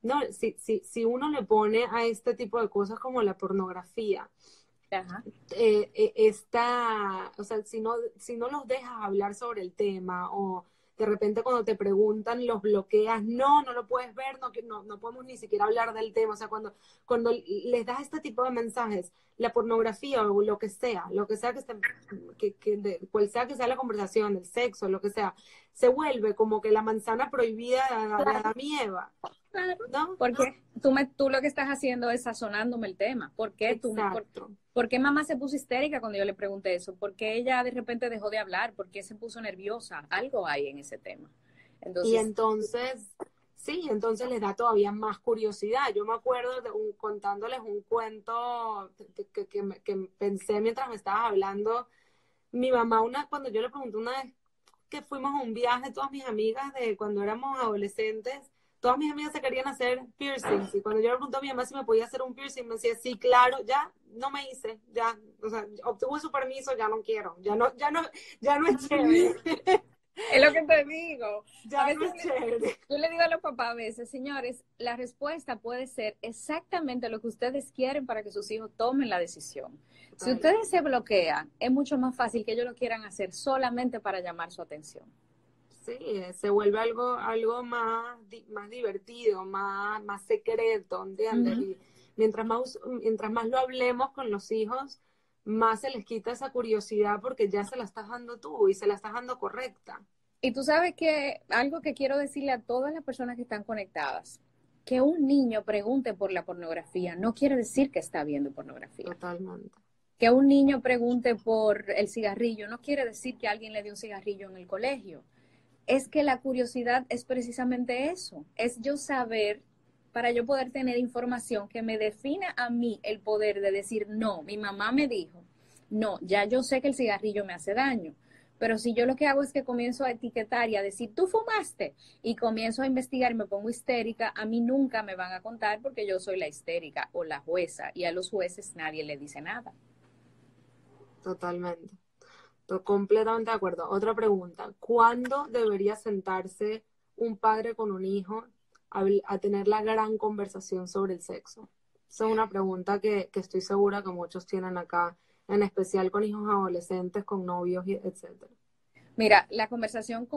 no, si uno le pone a este tipo de cosas como la pornografía, Ajá. o sea, si no los dejas hablar sobre el tema o de repente cuando te preguntan los bloqueas, no lo puedes ver, no podemos ni siquiera hablar del tema, o sea, cuando les das este tipo de mensajes, la pornografía o lo que sea cual sea que sea la conversación, el sexo, lo que sea, se vuelve como que la manzana prohibida de Claro, Adán y Eva, claro. ¿no? Porque tú lo que estás haciendo es sazonándome el tema. Exacto. ¿Por qué mamá se puso histérica cuando yo le pregunté eso? ¿Por qué ella de repente dejó de hablar? ¿Por qué se puso nerviosa? Algo hay en ese tema. Y Entonces, entonces, sí, entonces les da todavía más curiosidad. Yo me acuerdo contándoles un cuento que pensé mientras me estabas hablando. Mi mamá, cuando yo le pregunté una vez que fuimos a un viaje, todas mis amigas de cuando éramos adolescentes, todas mis amigas se querían hacer piercings. Y cuando yo le pregunté a mi mamá si me podía hacer un piercing, me decía, sí, claro, ya no me hice, ya, o sea, obtuve su permiso, ya no quiero, ya no es chévere, es lo que te digo. A ya no veces es chévere. yo le digo a los papás a veces, señores, la respuesta puede ser exactamente lo que ustedes quieren para que sus hijos tomen la decisión. Si Ay, ustedes se bloquean, es mucho más fácil que ellos lo quieran hacer solamente para llamar su atención. sí, se vuelve algo más divertido, más secreto, ¿entiendes? Ujú. Y mientras más lo hablemos con los hijos, más se les quita esa curiosidad porque ya se la estás dando tú y se la estás dando correcta. Y tú sabes que algo que quiero decirle a todas las personas que están conectadas, que un niño pregunte por la pornografía no quiere decir que está viendo pornografía. Totalmente. Que un niño pregunte por el cigarrillo no quiere decir que alguien le dio un cigarrillo en el colegio. Es que la curiosidad es precisamente eso, es yo saber para yo poder tener información que me defina a mí el poder de decir, no, mi mamá me dijo, no, ya yo sé que el cigarrillo me hace daño, pero si yo lo que hago es que comienzo a etiquetar y a decir, tú fumaste, y comienzo a investigar y me pongo histérica, a mí nunca me van a contar porque yo soy la histérica o la jueza, y a los jueces nadie le dice nada. Totalmente. Completamente de acuerdo. Otra pregunta. ¿Cuándo debería sentarse un padre con un hijo a tener la gran conversación sobre el sexo? Esa es una pregunta que estoy segura que muchos tienen acá, en especial con hijos adolescentes, con novios, etcétera. Mira, la conversación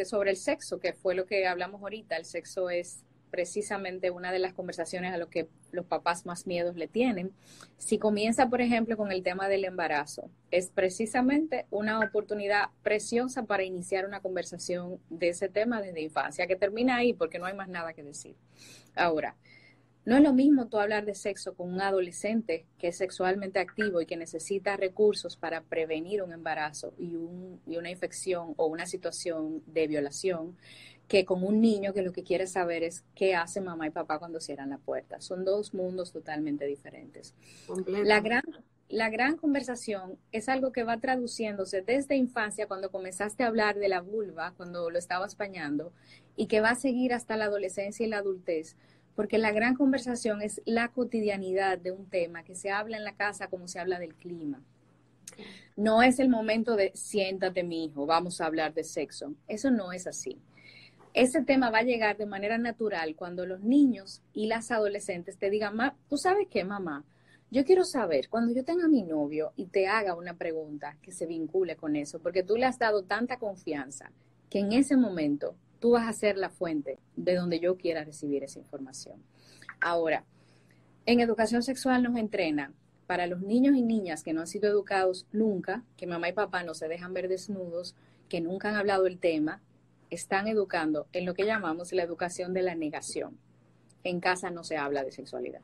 sobre el sexo, que fue lo que hablamos ahorita, el sexo es precisamente una de las conversaciones a lo que los papás más miedos le tienen. Si comienza, por ejemplo, con el tema del embarazo, es precisamente una oportunidad preciosa para iniciar una conversación de ese tema desde infancia, que termina ahí porque no hay más nada que decir. Ahora, no es lo mismo tú hablar de sexo con un adolescente que es sexualmente activo y que necesita recursos para prevenir un embarazo y una infección o una situación de violación, que con un niño que lo que quiere saber es qué hace mamá y papá cuando cierran la puerta. Son dos mundos totalmente diferentes. La Completamente. gran, la gran conversación es algo que va traduciéndose desde infancia, cuando comenzaste a hablar de la vulva, cuando lo estabas pañando, y que va a seguir hasta la adolescencia y la adultez, porque la gran conversación es la cotidianidad de un tema que se habla en la casa como se habla del clima. No es el momento de siéntate, mi hijo, vamos a hablar de sexo. Eso no es así. Ese tema va a llegar de manera natural cuando los niños y las adolescentes te digan, ¿tú sabes qué, mamá? Yo quiero saber, cuando yo tenga a mi novio y te haga una pregunta que se vincule con eso, porque tú le has dado tanta confianza que en ese momento tú vas a ser la fuente de donde yo quiera recibir esa información. Ahora, en educación sexual nos entrenan para los niños y niñas que no han sido educados nunca, que mamá y papá no se dejan ver desnudos, que nunca han hablado el tema, están educando en lo que llamamos la educación de la negación. En casa no se habla de sexualidad.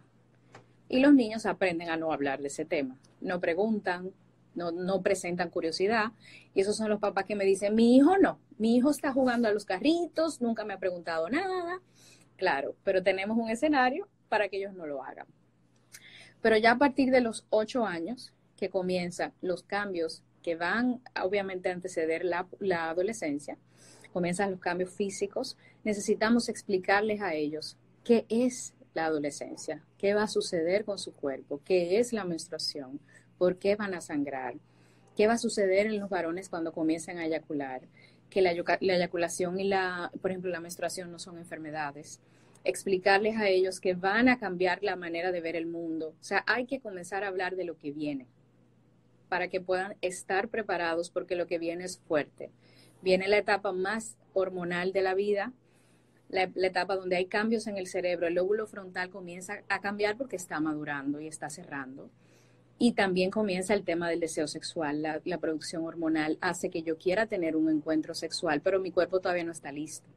Y los niños aprenden a no hablar de ese tema. No preguntan, no presentan curiosidad. Y esos son los papás que me dicen, mi hijo no, mi hijo está jugando a los carritos, nunca me ha preguntado nada. Claro, pero tenemos un escenario para que ellos no lo hagan. Pero ya a partir de los 8 años que comienzan los cambios que van obviamente a anteceder la adolescencia, comienzan los cambios físicos, necesitamos explicarles a ellos qué es la adolescencia, qué va a suceder con su cuerpo, qué es la menstruación, por qué van a sangrar, qué va a suceder en los varones cuando comiencen a eyacular, que la eyaculación y por ejemplo, la menstruación no son enfermedades. Explicarles a ellos que van a cambiar la manera de ver el mundo. O sea, hay que comenzar a hablar de lo que viene para que puedan estar preparados porque lo que viene es fuerte. Viene la etapa más hormonal de la vida, la etapa donde hay cambios en el cerebro, el lóbulo frontal comienza a cambiar porque está madurando y está cerrando. Y también comienza el tema del deseo sexual, la producción hormonal hace que yo quiera tener un encuentro sexual, pero mi cuerpo todavía no está listo.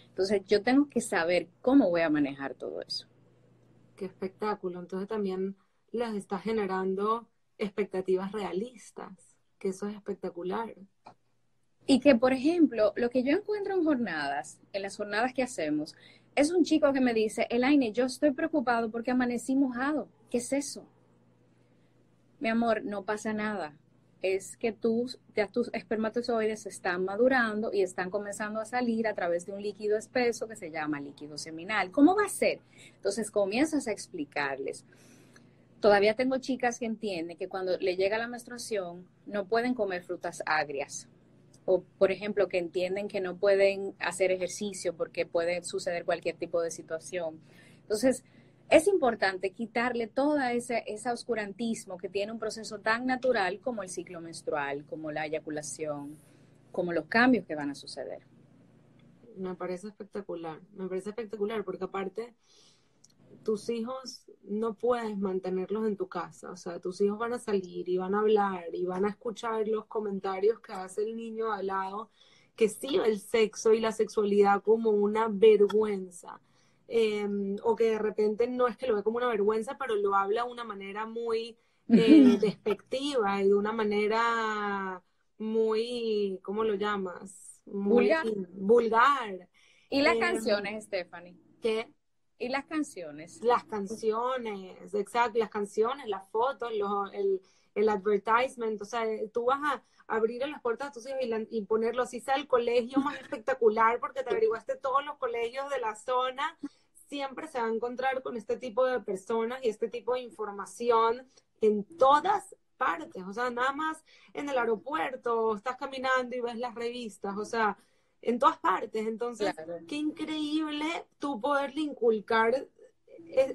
Entonces yo tengo que saber cómo voy a manejar todo eso. Qué espectáculo. Entonces también les está generando expectativas realistas, que eso es espectacular. Y que, por ejemplo, lo que yo encuentro en las jornadas que hacemos, es un chico que me dice, Elaine, yo estoy preocupado porque amanecí mojado. ¿Qué es eso? Mi amor, no pasa nada. Es que tus espermatozoides están madurando y están comenzando a salir a través de un líquido espeso que se llama líquido seminal. ¿Cómo va a ser? Entonces comienzas a explicarles. Todavía tengo chicas que entienden que cuando le llega la menstruación no pueden comer frutas agrias. O, por ejemplo, que entienden que no pueden hacer ejercicio porque puede suceder cualquier tipo de situación. Entonces, es importante quitarle todo ese oscurantismo que tiene un proceso tan natural como el ciclo menstrual, como la eyaculación, como los cambios que van a suceder. Me parece espectacular porque aparte tus hijos no puedes mantenerlos en tu casa, o sea, tus hijos van a salir y van a hablar y van a escuchar los comentarios que hace el niño al lado, que sí ve el sexo y la sexualidad como una vergüenza. O que de repente no es que lo ve como una vergüenza, pero lo habla de una manera muy despectiva y de una manera muy, ¿cómo lo llamas? Muy vulgar. ¿Y las canciones, Stephanie? ¿Qué? ¿Y las canciones? Las canciones, exacto, las canciones, las fotos, el advertisement, o sea, tú vas a abrir las puertas a tus hijos y ponerlo así sea el colegio más espectacular porque te averiguaste todos los colegios de la zona, siempre se va a encontrar con este tipo de personas y este tipo de información en todas partes, o sea, nada más en el aeropuerto, estás caminando y ves las revistas, o sea, en todas partes. Entonces, claro, qué increíble tú poderle inculcar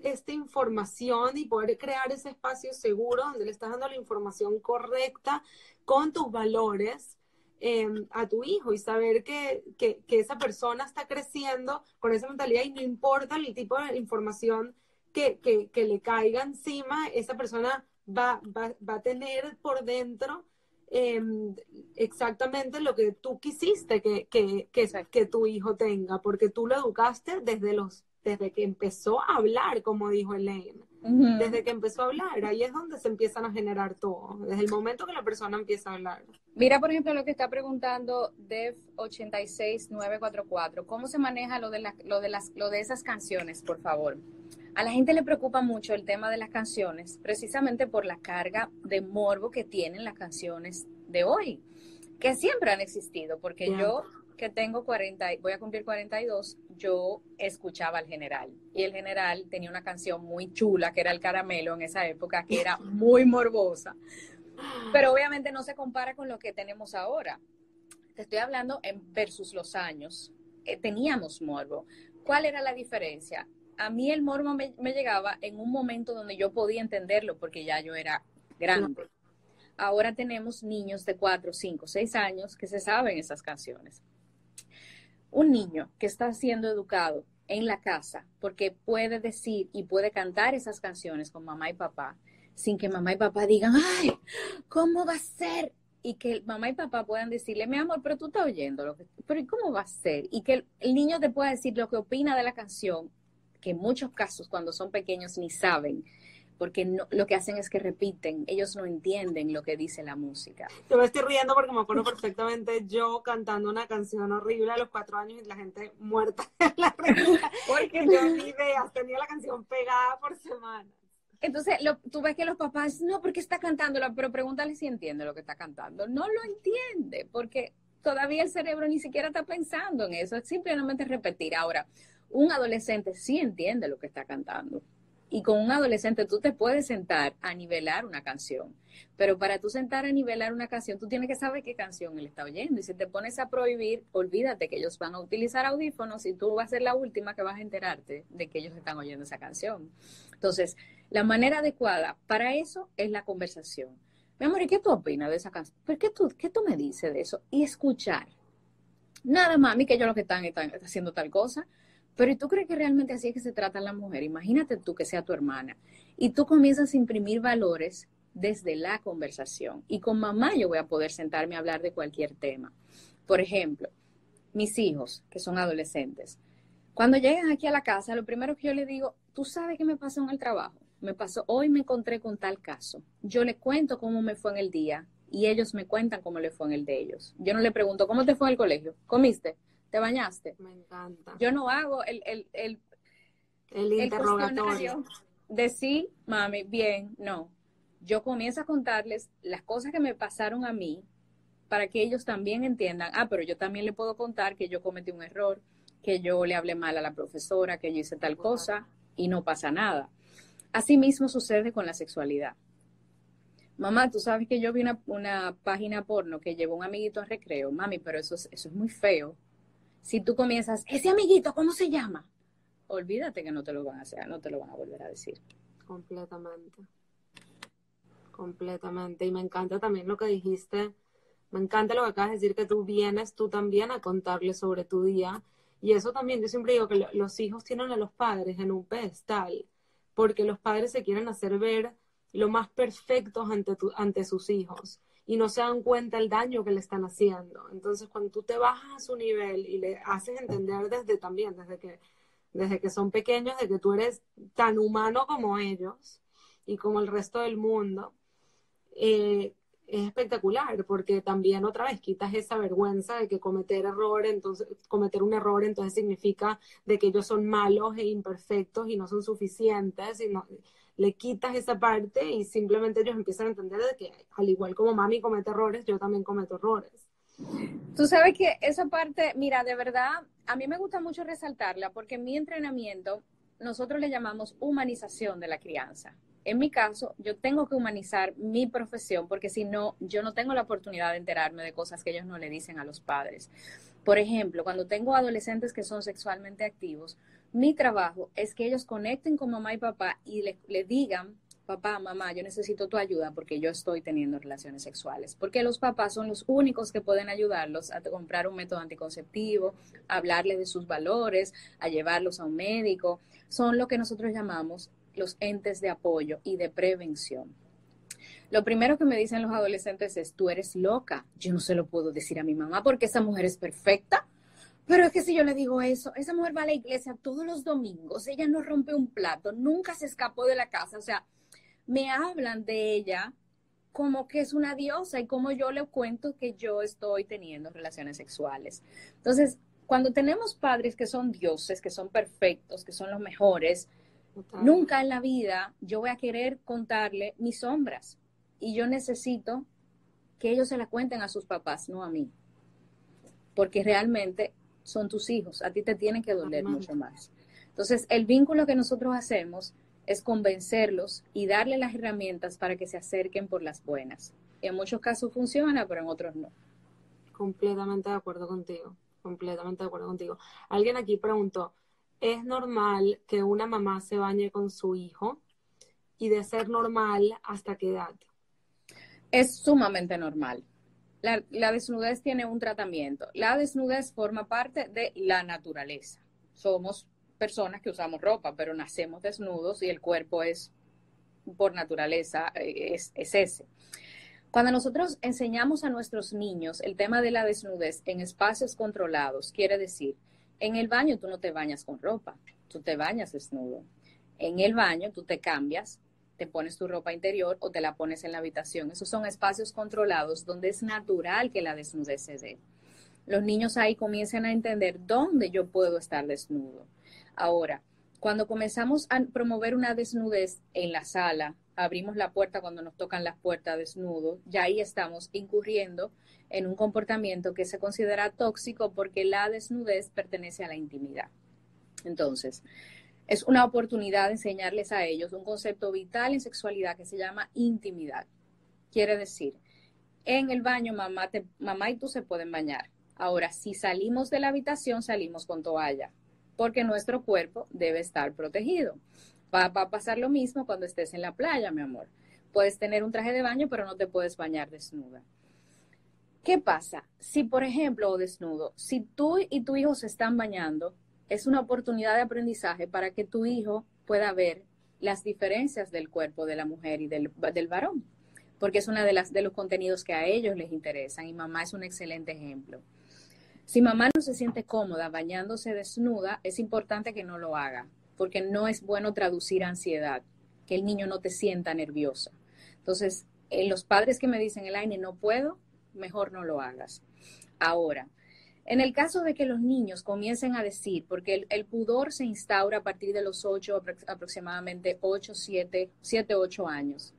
esta información y poder crear ese espacio seguro donde le estás dando la información correcta con tus valores a tu hijo y saber que esa persona está creciendo con esa mentalidad y no importa el tipo de información que le caiga encima, esa persona va a tener por dentro exactamente lo que tú quisiste que tu hijo tenga, porque tú lo educaste desde que empezó a hablar, como dijo Elaine. Uh-huh. Desde que empezó a hablar, ahí es donde se empiezan a generar todo, desde el momento que la persona empieza a hablar. Mira, por ejemplo, lo que está preguntando Dev86944, ¿cómo se maneja lo de esas canciones, por favor? A la gente le preocupa mucho el tema de las canciones, precisamente por la carga de morbo que tienen las canciones de hoy, que siempre han existido, porque yo, que tengo voy a cumplir 42, yo escuchaba al General, y el General tenía una canción muy chula, que era El Caramelo en esa época, que era muy morbosa, pero obviamente no se compara con lo que tenemos ahora. Te estoy hablando versus los años, teníamos morbo. ¿Cuál era la diferencia? A mí el morbo me llegaba en un momento donde yo podía entenderlo porque ya yo era grande. Ahora tenemos niños de 4, 5, 6 años que se saben esas canciones. Un niño que está siendo educado en la casa porque puede decir y puede cantar esas canciones con mamá y papá sin que mamá y papá digan, ¡ay! ¿Cómo va a ser? Y que mamá y papá puedan decirle, mi amor, pero tú estás oyendo, pero ¿cómo va a ser? Y que el niño te pueda decir lo que opina de la canción, que en muchos casos cuando son pequeños ni saben, porque no, lo que hacen es que repiten, ellos no entienden lo que dice la música. Yo me estoy riendo porque me acuerdo perfectamente yo cantando una canción horrible a los 4 años y la gente muerta en la risa. Porque Y yo ni ideas, tenía la canción pegada por semanas. entonces tú ves que los papás, no, porque está cantándola, pero pregúntale si entiende lo que está cantando. No lo entiende, porque todavía el cerebro ni siquiera está pensando en eso, es simplemente repetir. Ahora, un adolescente sí entiende lo que está cantando. Y con un adolescente tú te puedes sentar a nivelar una canción, pero para tú sentar a nivelar una canción, tú tienes que saber qué canción él está oyendo. Y si te pones a prohibir, olvídate que ellos van a utilizar audífonos y tú vas a ser la última que vas a enterarte de que ellos están oyendo esa canción. Entonces, la manera adecuada para eso es la conversación. Mi amor, ¿y qué tú opinas de esa canción? ¿Pero qué tú me dices de eso? Y escuchar. Nada, mami, que ellos lo que están haciendo tal cosa. Pero ¿y tú crees que realmente así es que se trata la mujer? Imagínate tú que sea tu hermana. Y tú comienzas a imprimir valores desde la conversación. Y con mamá yo voy a poder sentarme a hablar de cualquier tema. Por ejemplo, mis hijos, que son adolescentes, cuando llegan aquí a la casa, lo primero que yo les digo, ¿tú sabes qué me pasó en el trabajo? Me pasó, hoy me encontré con tal caso. Yo les cuento cómo me fue en el día y ellos me cuentan cómo les fue en el de ellos. Yo no le pregunto, ¿cómo te fue en el colegio? ¿Comiste? ¿Te bañaste? Me encanta. Yo no hago el interrogatorio de sí, mami, bien, no. Yo comienzo a contarles las cosas que me pasaron a mí para que ellos también entiendan, pero yo también le puedo contar que yo cometí un error, que yo le hablé mal a la profesora, que yo hice tal cosa y no pasa nada. Así mismo sucede con la sexualidad. Mamá, tú sabes que yo vi una página porno que llevó un amiguito a recreo. Mami, pero eso es muy feo. Si tú comienzas, ese amiguito, ¿cómo se llama? Olvídate que no te lo van a hacer, no te lo van a volver a decir. Completamente. Completamente. Y me encanta también lo que dijiste. Me encanta lo que acabas de decir, que tú vienes tú también a contarles sobre tu día. Y eso también, yo siempre digo que los hijos tienen a los padres en un pedestal, porque los padres se quieren hacer ver lo más perfectos ante sus hijos y no se dan cuenta el daño que le están haciendo. Entonces, cuando tú te bajas a su nivel y le haces entender desde que son pequeños, de que tú eres tan humano como ellos y como el resto del mundo, es espectacular, porque también otra vez quitas esa vergüenza de que cometer un error entonces significa de que ellos son malos e imperfectos y no son suficientes, y le quitas esa parte y simplemente ellos empiezan a entender de que al igual como mami comete errores, yo también cometo errores. Tú sabes que esa parte, mira, de verdad, a mí me gusta mucho resaltarla porque en mi entrenamiento nosotros le llamamos humanización de la crianza. En mi caso, yo tengo que humanizar mi profesión porque si no, yo no tengo la oportunidad de enterarme de cosas que ellos no le dicen a los padres. Por ejemplo, cuando tengo adolescentes que son sexualmente activos, mi trabajo es que ellos conecten con mamá y papá y le digan, papá, mamá, yo necesito tu ayuda porque yo estoy teniendo relaciones sexuales. Porque los papás son los únicos que pueden ayudarlos a comprar un método anticonceptivo, a hablarles de sus valores, a llevarlos a un médico. Son lo que nosotros llamamos los entes de apoyo y de prevención. Lo primero que me dicen los adolescentes es, tú eres loca. Yo no se lo puedo decir a mi mamá porque esa mujer es perfecta. Pero es que si yo le digo eso, esa mujer va a la iglesia todos los domingos, ella no rompe un plato, nunca se escapó de la casa, o sea, me hablan de ella como que es una diosa y como yo le cuento que yo estoy teniendo relaciones sexuales. Entonces, cuando tenemos padres que son dioses, que son perfectos, que son los mejores, nunca en la vida yo voy a querer contarle mis sombras. Y yo necesito que ellos se la cuenten a sus papás, no a mí. Porque realmente son tus hijos, a ti te tienen que doler mucho más. Entonces, el vínculo que nosotros hacemos es convencerlos y darle las herramientas para que se acerquen por las buenas. Y en muchos casos funciona, pero en otros no. Completamente de acuerdo contigo, completamente de acuerdo contigo. Alguien aquí preguntó, ¿es normal que una mamá se bañe con su hijo? Y de ser normal, ¿hasta qué edad? Es sumamente normal. La desnudez tiene un tratamiento. La desnudez forma parte de la naturaleza. Somos personas que usamos ropa, pero nacemos desnudos y el cuerpo es, por naturaleza, es ese. Cuando nosotros enseñamos a nuestros niños el tema de la desnudez en espacios controlados, quiere decir, en el baño tú no te bañas con ropa, tú te bañas desnudo. En el baño tú te cambias te pones tu ropa interior o te la pones en la habitación. Esos son espacios controlados donde es natural que la desnudez se dé. Los niños ahí comienzan a entender dónde yo puedo estar desnudo. Ahora, cuando comenzamos a promover una desnudez en la sala, abrimos la puerta cuando nos tocan las puertas desnudos, ya ahí estamos incurriendo en un comportamiento que se considera tóxico porque la desnudez pertenece a la intimidad. Entonces, es una oportunidad de enseñarles a ellos un concepto vital en sexualidad que se llama intimidad. Quiere decir, en el baño mamá y tú se pueden bañar. Ahora, si salimos de la habitación, salimos con toalla, porque nuestro cuerpo debe estar protegido. Va a pasar lo mismo cuando estés en la playa, mi amor. Puedes tener un traje de baño, pero no te puedes bañar desnuda. ¿Qué pasa? Si, por ejemplo, o desnudo, si tú y tu hijo se están bañando, es una oportunidad de aprendizaje para que tu hijo pueda ver las diferencias del cuerpo de la mujer y del varón, porque es una de los contenidos que a ellos les interesan y mamá es un excelente ejemplo. Si mamá no se siente cómoda bañándose desnuda, es importante que no lo haga, porque no es bueno traducir ansiedad, que el niño no te sienta nerviosa. Entonces, los padres que me dicen, Elaine, no puedo, mejor no lo hagas. Ahora, en el caso de que los niños comiencen a decir, porque el pudor se instaura a partir de los 8, aproximadamente 7, 8 años,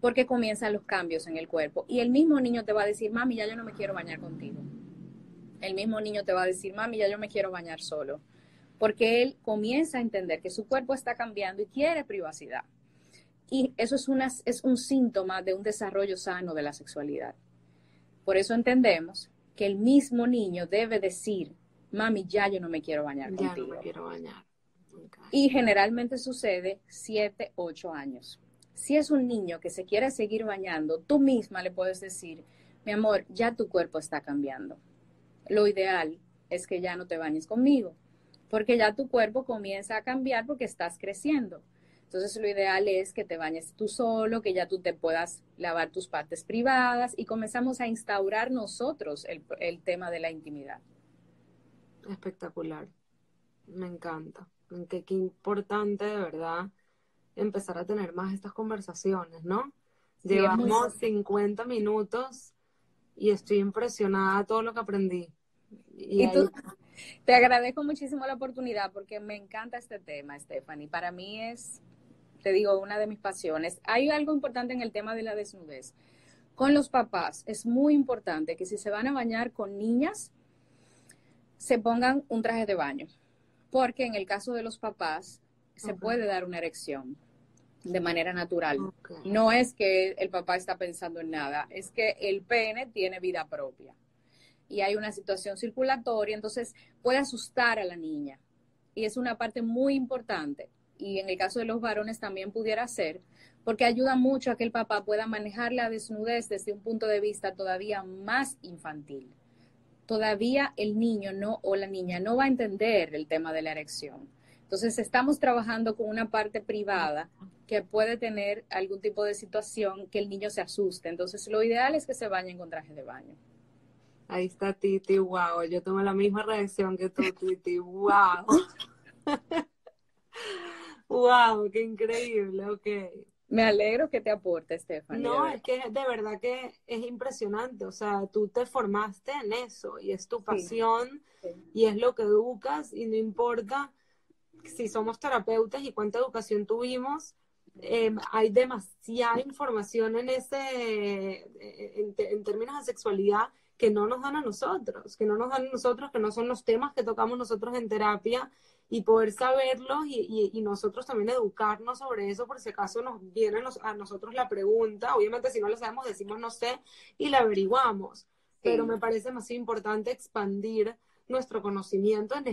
porque comienzan los cambios en el cuerpo. Y el mismo niño te va a decir, mami, ya yo no me quiero bañar contigo. El mismo niño te va a decir, mami, ya yo me quiero bañar solo. Porque él comienza a entender que su cuerpo está cambiando y quiere privacidad. Y eso es un síntoma de un desarrollo sano de la sexualidad. Por eso entendemos que el mismo niño debe decir, mami, ya yo no me quiero bañar contigo. Ya no me quiero bañar. Okay. Y generalmente sucede 7, 8 años. Si es un niño que se quiere seguir bañando, tú misma le puedes decir, mi amor, ya tu cuerpo está cambiando. Lo ideal es que ya no te bañes conmigo, porque ya tu cuerpo comienza a cambiar porque estás creciendo. Entonces lo ideal es que te bañes tú solo, que ya tú te puedas lavar tus partes privadas y comenzamos a instaurar nosotros el tema de la intimidad. Espectacular, me encanta. Qué importante de verdad empezar a tener más estas conversaciones, ¿no? Sí, llevamos 50 minutos y estoy impresionada de todo lo que aprendí. Y tú, te agradezco muchísimo la oportunidad porque me encanta este tema, Stephanie. Para mí es, te digo, una de mis pasiones. Hay algo importante en el tema de la desnudez. Con los papás es muy importante que si se van a bañar con niñas, se pongan un traje de baño. Porque en el caso de los papás, se puede dar una erección de manera natural. No es que el papá está pensando en nada, es que el pene tiene vida propia. Y hay una situación circulatoria, entonces puede asustar a la niña. Y es una parte muy importante. Y en el caso de los varones también pudiera ser, porque ayuda mucho a que el papá pueda manejar la desnudez desde un punto de vista todavía más infantil. Todavía el niño o la niña no va a entender el tema de la erección. Entonces estamos trabajando con una parte privada que puede tener algún tipo de situación que el niño se asuste. Entonces lo ideal es que se bañen con traje de baño. Ahí está Titi, wow, yo tuve la misma reacción que tú, Titi, wow. Wow, qué increíble, ok. Me alegro que te aporte, Stephanie. No, es que de verdad que es impresionante, o sea, tú te formaste en eso y es tu pasión y es lo que educas y no importa si somos terapeutas y cuánta educación tuvimos, hay demasiada información en en términos de sexualidad que no nos dan a nosotros, que no son los temas que tocamos nosotros en terapia y poder saberlos y nosotros también educarnos sobre eso por si acaso nos viene a nosotros la pregunta. Obviamente si no lo sabemos decimos no sé y la averiguamos, pero me parece demasiado importante expandir nuestro conocimiento, en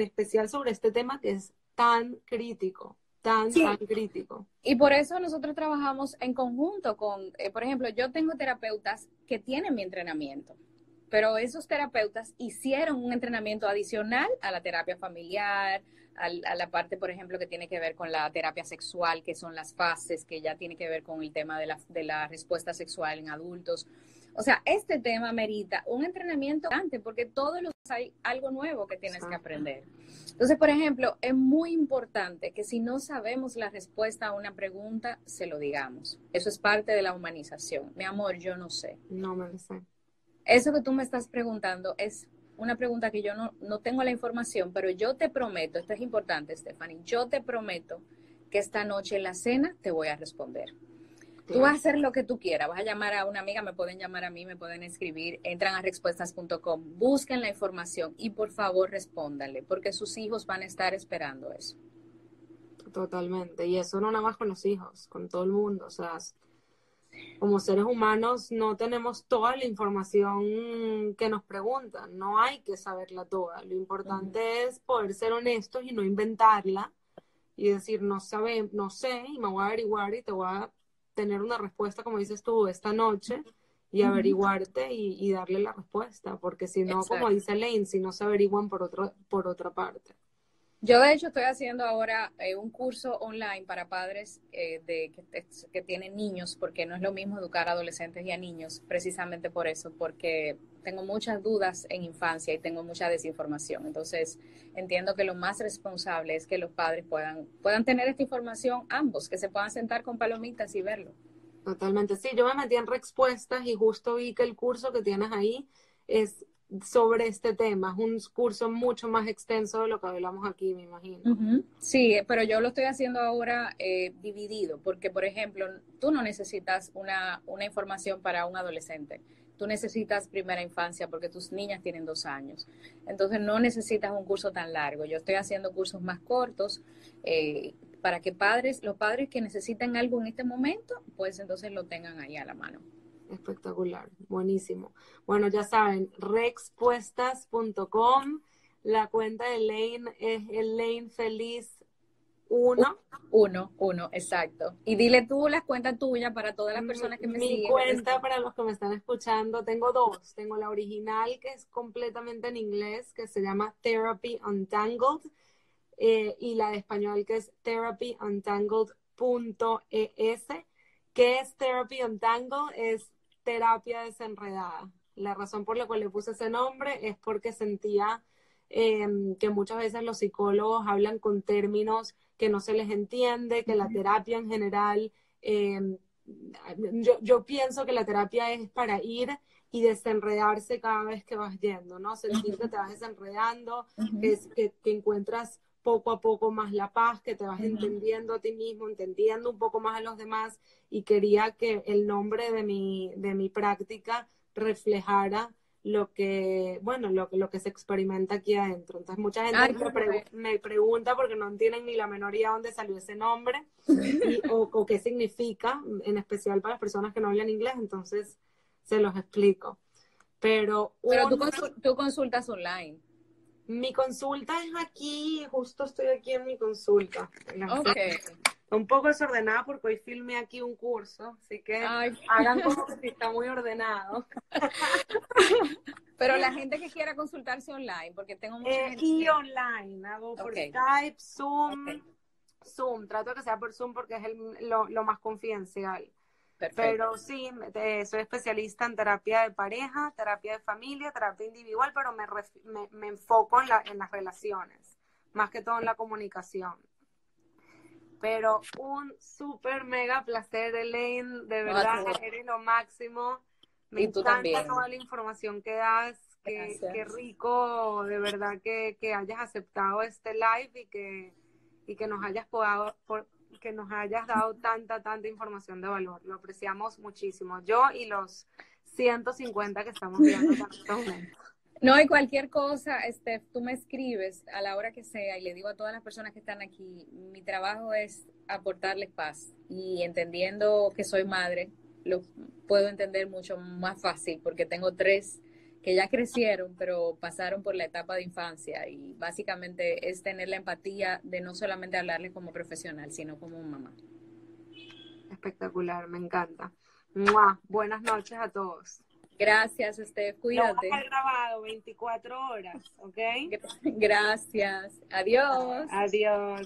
especial sobre este tema que es tan crítico, tan crítico. Y por eso nosotros trabajamos en conjunto con, por ejemplo, yo tengo terapeutas que tienen mi entrenamiento, pero esos terapeutas hicieron un entrenamiento adicional a la terapia familiar, a la parte, por ejemplo, que tiene que ver con la terapia sexual, que son las fases, que ya tiene que ver con el tema de la respuesta sexual en adultos. O sea, este tema merita un entrenamiento antes, porque todos los días hay algo nuevo que tienes que aprender. Entonces, por ejemplo, es muy importante que si no sabemos la respuesta a una pregunta, se lo digamos. Eso es parte de la humanización. Mi amor, yo no sé. No me lo sé. Eso que tú me estás preguntando es una pregunta que yo no tengo la información, pero yo te prometo, esto es importante, Stephanie, yo te prometo que esta noche en la cena te voy a responder. Tú vas a hacer lo que tú quieras, vas a llamar a una amiga, me pueden llamar a mí, me pueden escribir, entran a respuestas.com, busquen la información y por favor respóndanle, porque sus hijos van a estar esperando eso. Totalmente, y eso no nada más con los hijos, con todo el mundo, o sea, como seres humanos no tenemos toda la información que nos preguntan, no hay que saberla toda, lo importante es poder ser honestos y no inventarla y decir no sé y me voy a averiguar y te voy a tener una respuesta como dices tú esta noche y averiguarte y darle la respuesta, porque si no, como dice Lane, si no se averiguan por otra parte. Yo, de hecho, estoy haciendo ahora un curso online para padres que tienen niños, porque no es lo mismo educar a adolescentes y a niños, precisamente por eso, porque tengo muchas dudas en infancia y tengo mucha desinformación. Entonces, entiendo que lo más responsable es que los padres puedan tener esta información ambos, que se puedan sentar con palomitas y verlo. Totalmente, sí, yo me metí en Respuestas y justo vi que el curso que tienes ahí es sobre este tema, es un curso mucho más extenso de lo que hablamos aquí, me imagino. Sí, pero yo lo estoy haciendo ahora dividido, porque, por ejemplo, tú no necesitas una información para un adolescente, tú necesitas primera infancia porque tus niñas tienen 2 años, entonces no necesitas un curso tan largo. Yo estoy haciendo cursos más cortos para que los padres que necesiten algo en este momento, pues entonces lo tengan ahí a la mano. Espectacular, buenísimo. Bueno, ya saben, respuestas.com, la cuenta de Lane es Elaine Feliz 1. Uno, exacto. Y dile tú las cuentas tuyas para todas las personas que me Mi siguen. cuenta, para los que me están escuchando, tengo 2. Tengo la original, que es completamente en inglés, que se llama Therapy Untangled, y la de español, que es therapyuntangled.es. ¿Qué es Therapy Untangled? Es terapia desenredada. La razón por la cual le puse ese nombre es porque sentía que muchas veces los psicólogos hablan con términos que no se les entiende, que la terapia en general, yo pienso que la terapia es para ir y desenredarse cada vez que vas yendo, ¿no? Sentir que te vas desenredando, que encuentras poco a poco más la paz, que te vas entendiendo a ti mismo, entendiendo un poco más a los demás, y quería que el nombre de mi práctica reflejara lo que se experimenta aquí adentro. Entonces mucha gente me pregunta porque no tienen ni la menor idea dónde salió ese nombre o qué significa, en especial para las personas que no hablan inglés, entonces se los explico. Pero tú consultas online. Mi consulta es aquí, justo estoy aquí en mi consulta. Okay. Está un poco desordenada porque hoy filmé aquí un curso, así que hagan como que está muy ordenado. Pero la gente que quiera consultarse online, porque tengo mucha gente. Y online, hago por Skype, Zoom, trato de que sea por Zoom porque es lo más confidencial. Perfecto. Pero sí, soy especialista en terapia de pareja, terapia de familia, terapia individual, pero me enfoco en las relaciones, más que todo en la comunicación. Pero un súper mega placer, Elaine, de verdad, eres lo máximo. Me encanta toda la información que das, qué rico, de verdad, que hayas aceptado este live y que nos hayas que nos hayas dado tanta información de valor. Lo apreciamos muchísimo. Yo y los 150 que estamos viendo en este momento. No, y cualquier cosa, tú me escribes a la hora que sea y le digo a todas las personas que están aquí, mi trabajo es aportarles paz, y entendiendo que soy madre, lo puedo entender mucho más fácil porque tengo 3 que ya crecieron, pero pasaron por la etapa de infancia, y básicamente es tener la empatía de no solamente hablarles como profesional, sino como mamá. Espectacular, me encanta. ¡Mua! Buenas noches a todos. Gracias, cuídate. Lo voy a dejar grabado 24 horas, ¿ok? Gracias. Adiós. Adiós.